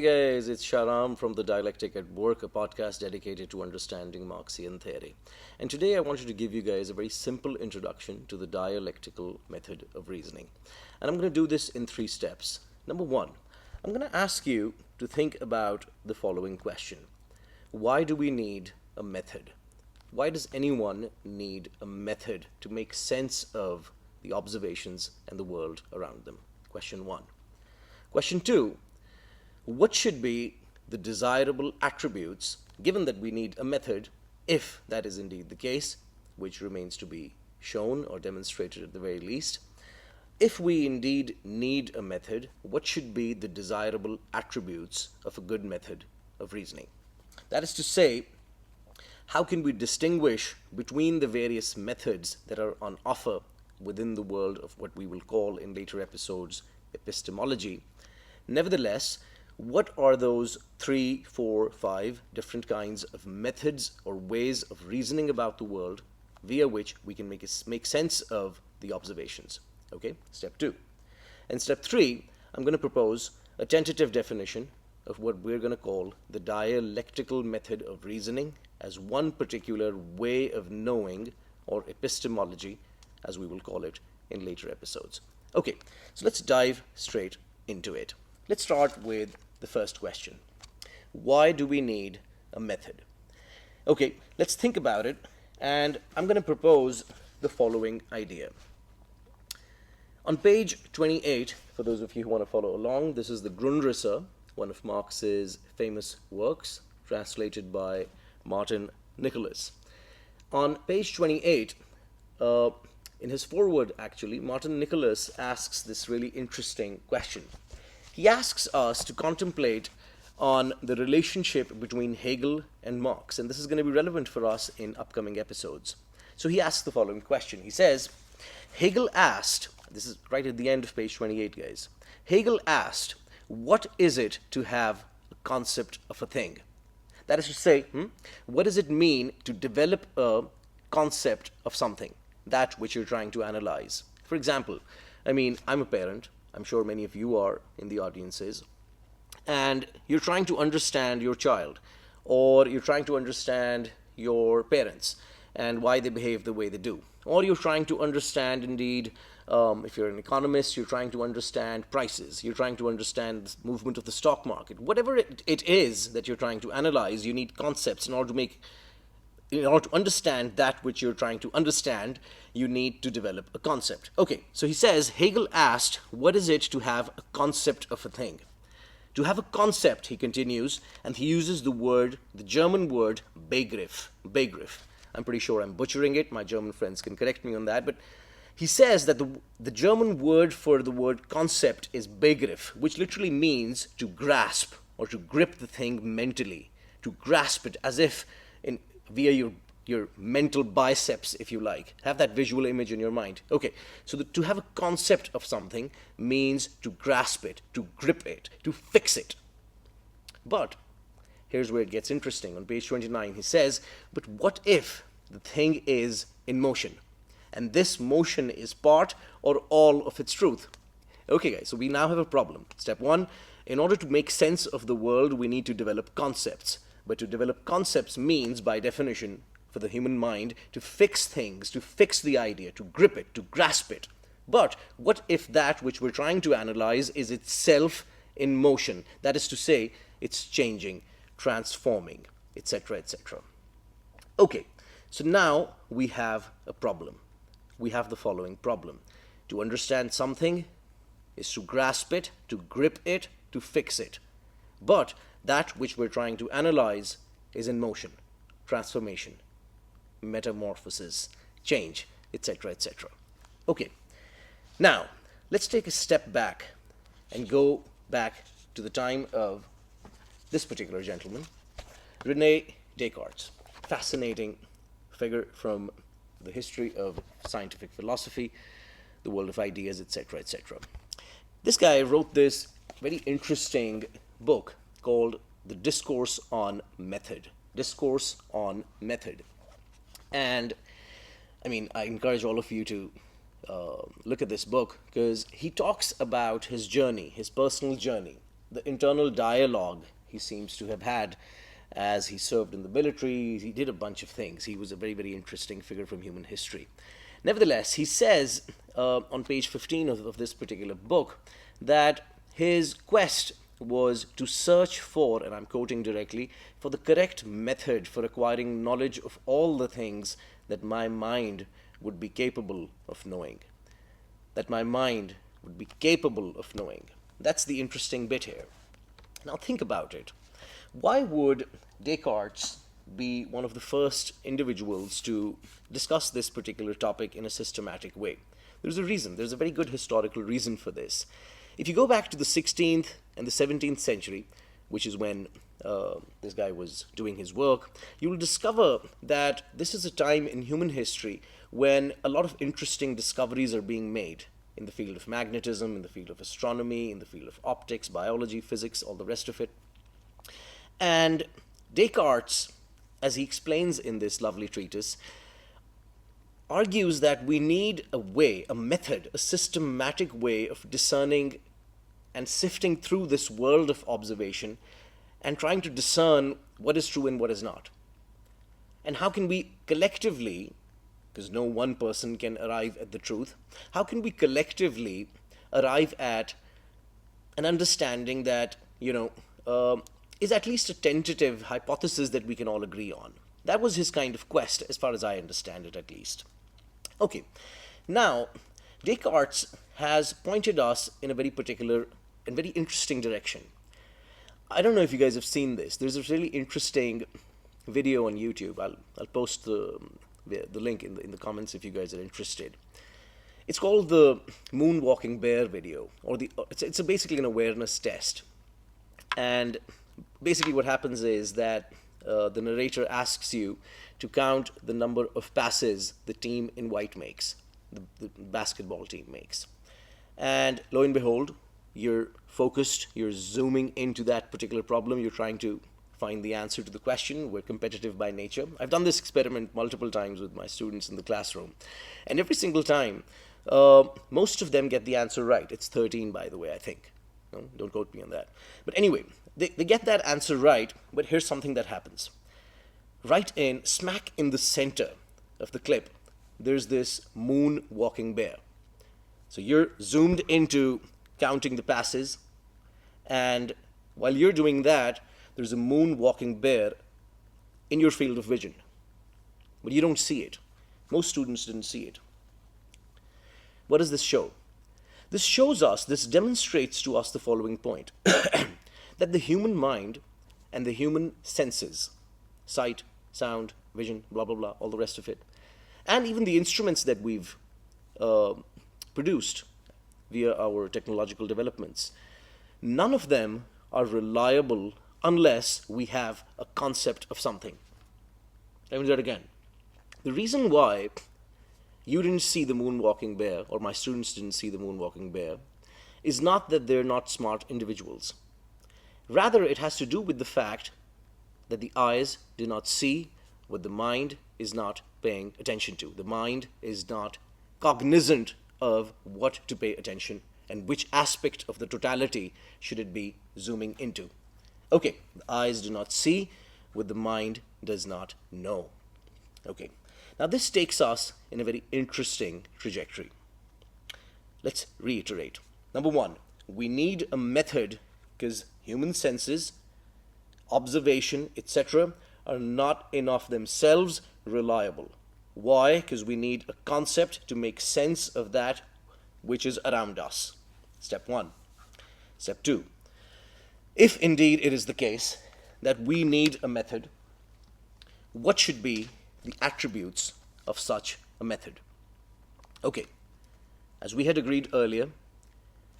guys, it's Shahram from the Dialectic At Work, a podcast dedicated to understanding Marxian theory. And today I wanted to give you guys a very simple introduction to the dialectical method of reasoning. And I'm going to do this in 3 steps. Number 1, I'm going to ask you to think about the following question. Why do we need a method? Why does anyone need a method to make sense of the observations and the world around them? Question 1. Question 2. What should be the desirable attributes, given that we need a method, if that is indeed the case, which remains to be shown or demonstrated at the very least? If we indeed need a method, what should be the desirable attributes of a good method of reasoning? That is to say, how can we distinguish between the various methods that are on offer within the world of what we will call in later episodes epistemology? Nevertheless, what are those 3, 4, 5 different kinds of methods or ways of reasoning about the world via which we can make sense of the observations? Okay, step 2. And step 3, I'm going to propose a tentative definition of what we're going to call the dialectical method of reasoning as one particular way of knowing, or epistemology, as we will call it in later episodes. Okay, so let's dive straight into it. Let's start with the first question. Why do we need a method? Okay, let's think about it, and I'm going to propose the following idea. On page 28, for those of you who want to follow along, this is the Grundrisse, one of Marx's famous works, translated by Martin Nicholas. On page 28, in his foreword actually, Martin Nicholas asks this really interesting question. He asks us to contemplate on the relationship between Hegel and Marx, and this is going to be relevant for us in upcoming episodes. So he asks the following question. He says, Hegel asked, this is right at the end of page 28, guys. Hegel asked, what is it to have a concept of a thing? That is to say, what does it mean to develop a concept of something, that which you're trying to analyze? For example, I'm a parent. I'm sure many of you are in the audiences, and you're trying to understand your child, or you're trying to understand your parents and why they behave the way they do, or you're trying to understand indeed, if you're an economist, you're trying to understand prices, you're trying to understand the movement of the stock market. Whatever it is that you're trying to analyze, you need concepts in order to understand that which you're trying to understand. You need to develop a concept. Okay, so he says, Hegel asked, what is it to have a concept of a thing? To have a concept, he continues, and he uses the German word Begriff. Begriff. I'm pretty sure I'm butchering it. My German friends can correct me on that, but he says that the German word for the word concept is Begriff, which literally means to grasp or to grip the thing mentally, to grasp it as if via your mental biceps, if you like. Have that visual image in your mind. Okay, so to have a concept of something means to grasp it, to grip it, to fix it. But here's where it gets interesting. On page 29, he says, but what if the thing is in motion, and this motion is part or all of its truth? Okay, guys, so we now have a problem. Step 1, in order to make sense of the world, we need to develop concepts. But to develop concepts means, by definition, for the human mind, to fix things, to fix the idea, to grip it, to grasp it. But what if that which we're trying to analyze is itself in motion? That is to say, it's changing, transforming, etc., etc. Okay, so now we have a problem. We have the following problem. To understand something is to grasp it, to grip it, to fix it. But that which we're trying to analyze is in motion, transformation, metamorphosis, change, etc., etc. Okay, now let's take a step back and go back to the time of this particular gentleman, René Descartes. Fascinating figure from the history of scientific philosophy, the world of ideas, etc., etc. This guy wrote this very interesting book called The Discourse on Method. Discourse on Method. And I encourage all of you to look at this book, because he talks about his journey, his personal journey, the internal dialogue he seems to have had as he served in the military. He did a bunch of things. He was a very, very interesting figure from human history. Nevertheless, he says on page 15 of this particular book that his quest was to search for, and I'm quoting directly, for the correct method for acquiring knowledge of all the things that my mind would be capable of knowing. That my mind would be capable of knowing. That's the interesting bit here. Now think about it. Why would Descartes be one of the first individuals to discuss this particular topic in a systematic way? There's a reason. There's a very good historical reason for this. If you go back to the 16th and the 17th century, which is when this guy was doing his work, you will discover that this is a time in human history when a lot of interesting discoveries are being made in the field of magnetism, in the field of astronomy, in the field of optics, biology, physics, all the rest of it. And Descartes, as he explains in this lovely treatise, argues that we need a way, a method, a systematic way of discerning and sifting through this world of observation and trying to discern what is true and what is not. And how can we collectively, because no one person can arrive at the truth, how can we collectively arrive at an understanding that, is at least a tentative hypothesis that we can all agree on? That was his kind of quest, as far as I understand it, at least. Okay, now Descartes has pointed us in a very particular and very interesting direction. I don't know if you guys have seen this. There's a really interesting video on YouTube. I'll post the link in the comments if you guys are interested. It's called the Moonwalking Bear video, or it's basically an awareness test. And basically what happens is that the narrator asks you to count the number of passes the team in white makes, the basketball team makes. And lo and behold, you're focused, you're zooming into that particular problem, you're trying to find the answer to the question. We're competitive by nature. I've done this experiment multiple times with my students in the classroom. And every single time, most of them get the answer right. It's 13, by the way, I think. No, don't quote me on that. But anyway, they get that answer right, but here's something that happens. Right in, smack in the center of the clip, there's this moon walking bear. So you're zoomed into counting the passes, and while you're doing that, there's a moon walking bear in your field of vision. But you don't see it. Most students didn't see it. What does this show? This demonstrates to us the following point. That the human mind and the human senses, sight, sound, vision, blah, blah, blah, all the rest of it, and even the instruments that we've produced via our technological developments, none of them are reliable unless we have a concept of something. Let me do that again. The reason why you didn't see the moonwalking bear, or my students didn't see the moonwalking bear, is not that they're not smart individuals. Rather, it has to do with the fact that the eyes do not see what the mind is not paying attention to. The mind is not cognizant of what to pay attention and which aspect of the totality should it be zooming into. Okay, the eyes do not see what the mind does not know. Okay, now this takes us in a very interesting trajectory. Let's reiterate. Number one, we need a method because human senses, observation, etc. are not in of themselves reliable. Why? Because we need a concept to make sense of that which is around us. Step one. Step two. If indeed it is the case that we need a method, what should be the attributes of such a method? Okay, as we had agreed earlier,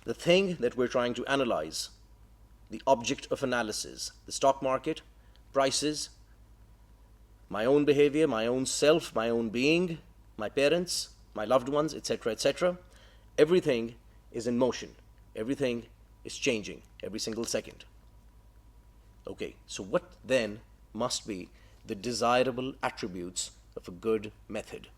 the thing that we're trying to analyze, the object of analysis, the stock market, prices, my own behavior, my own self, my own being, my parents, my loved ones, etc., etc., everything is in motion. Everything is changing every single second. Okay, so what then must be the desirable attributes of a good method?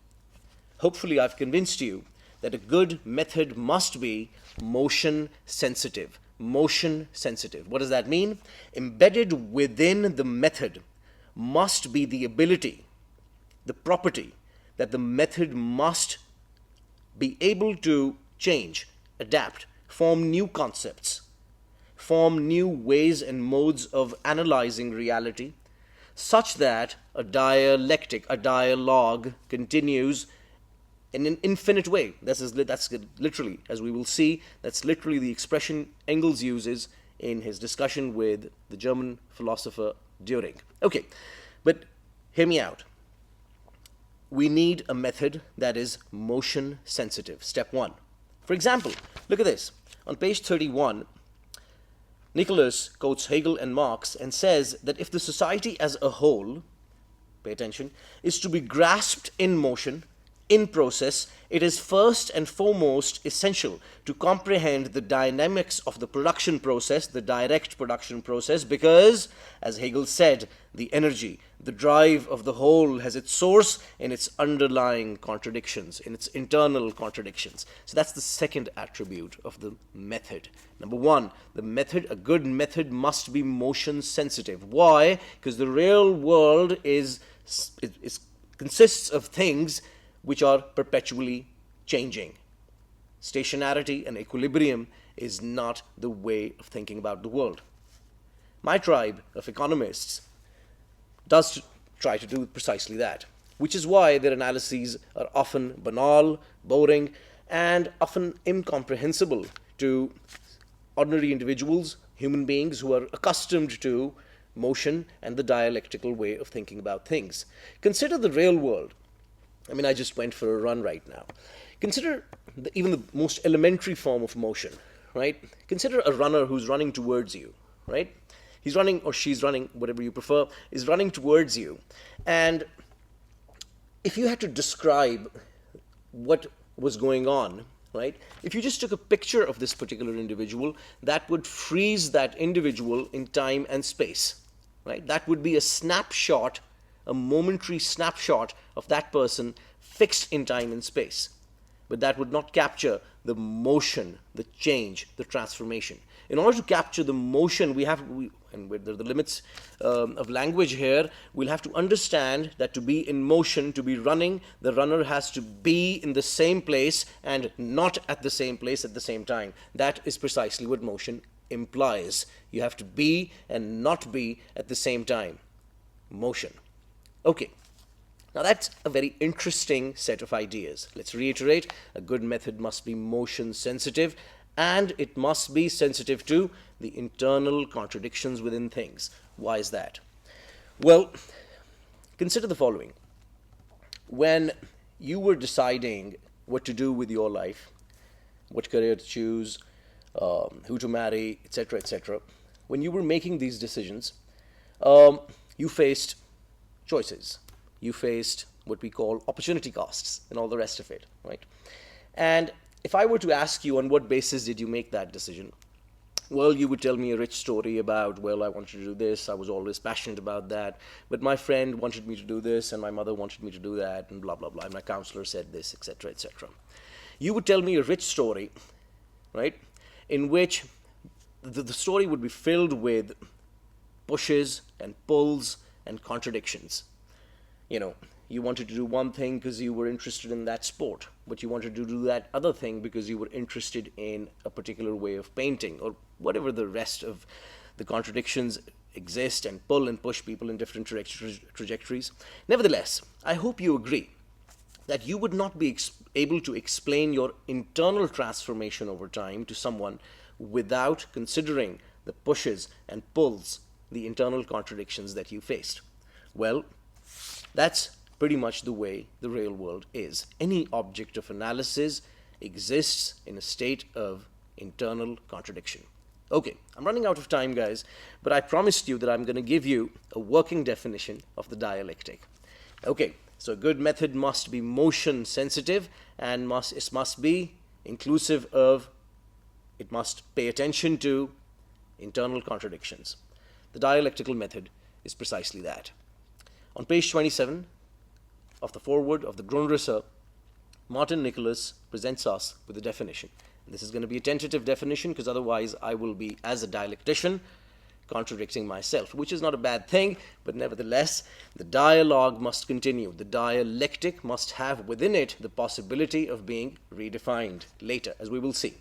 Hopefully I've convinced you that a good method must be motion sensitive, motion sensitive. What does that mean? Embedded within the method must be the ability, the property, that the method must be able to change, adapt, form new concepts, form new ways and modes of analyzing reality, such that a dialectic, a dialogue continues in an infinite way. That's literally, as we will see, that's literally the expression Engels uses in his discussion with the German philosopher Düring. Okay, but hear me out. We need a method that is motion sensitive. Step one. For example, look at this. On page 31, Nicholas quotes Hegel and Marx and says that if the society as a whole, pay attention, is to be grasped in motion, in process, it is first and foremost essential to comprehend the dynamics of the production process, the direct production process, because, as Hegel said, the energy, the drive of the whole has its source in its underlying contradictions, in its internal contradictions. So that's the second attribute of the method. Number one, the method, a good method must be motion sensitive. Why? Because the real world consists of things which are perpetually changing. Stationarity and equilibrium is not the way of thinking about the world. My tribe of economists does try to do precisely that, which is why their analyses are often banal, boring, and often incomprehensible to ordinary individuals, human beings who are accustomed to motion and the dialectical way of thinking about things. Consider the real world. I just went for a run right now. Consider even the most elementary form of motion, right? Consider a runner who's running towards you, right? He's running, or she's running, whatever you prefer, is running towards you. And if you had to describe what was going on, right? If you just took a picture of this particular individual, that would freeze that individual in time and space, right? That would be a snapshot, a momentary snapshot of that person fixed in time and space. But that would not capture the motion, the change, the transformation. In order to capture the motion, and with the limits of language here, we'll have to understand that to be in motion, to be running, the runner has to be in the same place and not at the same place at the same time. That is precisely what motion implies. You have to be and not be at the same time. Motion. Okay. Now that's a very interesting set of ideas. Let's reiterate, a good method must be motion sensitive, and it must be sensitive to the internal contradictions within things. Why is that? Well, consider the following. When you were deciding what to do with your life, what career to choose, who to marry, etc., when you were making these decisions, you faced choices. You faced what we call opportunity costs and all the rest of it, right? And if I were to ask you on what basis did you make that decision, well, you would tell me a rich story about, well, I wanted to do this, I was always passionate about that, but my friend wanted me to do this, and my mother wanted me to do that, and blah, blah, blah, and my counselor said this, etc., etc. You would tell me a rich story, right, in which the story would be filled with pushes and pulls and contradictions. You wanted to do one thing because you were interested in that sport, but you wanted to do that other thing because you were interested in a particular way of painting, or whatever the rest of the contradictions exist and pull and push people in different trajectories. Nevertheless, I hope you agree that you would not be able to explain your internal transformation over time to someone without considering the pushes and pulls, the internal contradictions that you faced. Well, that's pretty much the way the real world is. Any object of analysis exists in a state of internal contradiction. Okay, I'm running out of time, guys, but I promised you that I'm going to give you a working definition of the dialectic. Okay, so a good method must be motion sensitive and it must be inclusive of, it must pay attention to internal contradictions. The dialectical method is precisely that. On page 27 of the foreword of the Grundrisse, Martin Nicholas presents us with a definition. This is going to be a tentative definition because otherwise I will be, as a dialectician, contradicting myself, which is not a bad thing, but nevertheless, the dialogue must continue. The dialectic must have within it the possibility of being redefined later, as we will see.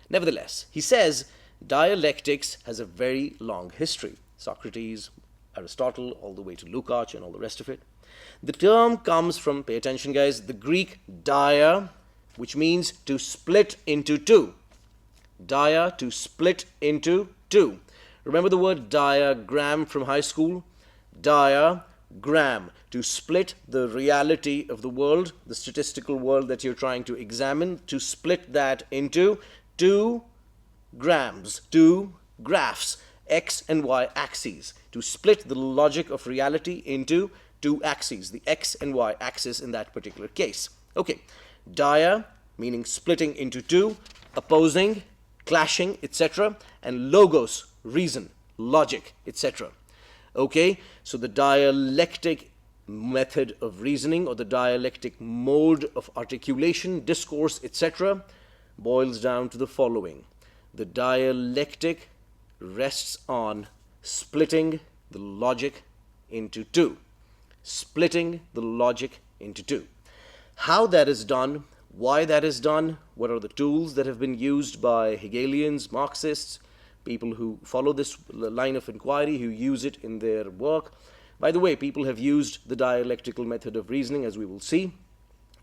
Nevertheless, he says dialectics has a very long history. Socrates, Aristotle, all the way to Lukács and all the rest of it. The term comes from, pay attention guys, the Greek dia, which means to split into two. Dia, to split into two. Remember the word diagram from high school? Diagram, to split the reality of the world, the statistical world that you're trying to examine, to split that into two grams, two graphs, x and y axes, to split the logic of reality into two axes, the x and y axis in that particular case. Okay, dia, meaning splitting into two, opposing, clashing, etc., and logos, reason, logic, etc. Okay, so the dialectic method of reasoning or the dialectic mode of articulation, discourse, etc. boils down to the following. The dialectic rests on splitting the logic into two. Splitting the logic into two. How that is done, why that is done, what are the tools that have been used by Hegelians, Marxists, people who follow this line of inquiry, who use it in their work. By the way, people have used the dialectical method of reasoning, as we will see,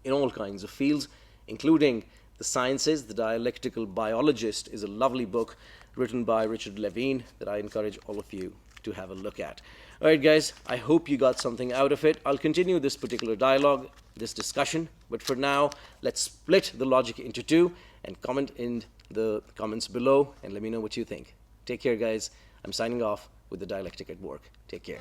in all kinds of fields, including the sciences. The Dialectical Biologist is a lovely book written by Richard Levine that I encourage all of you to have a look at. All right, guys, I hope you got something out of it. I'll continue this particular dialogue, this discussion, but for now, let's split the logic into two and comment in the comments below and let me know what you think. Take care, guys. I'm signing off with the Dialectic at Work. Take care.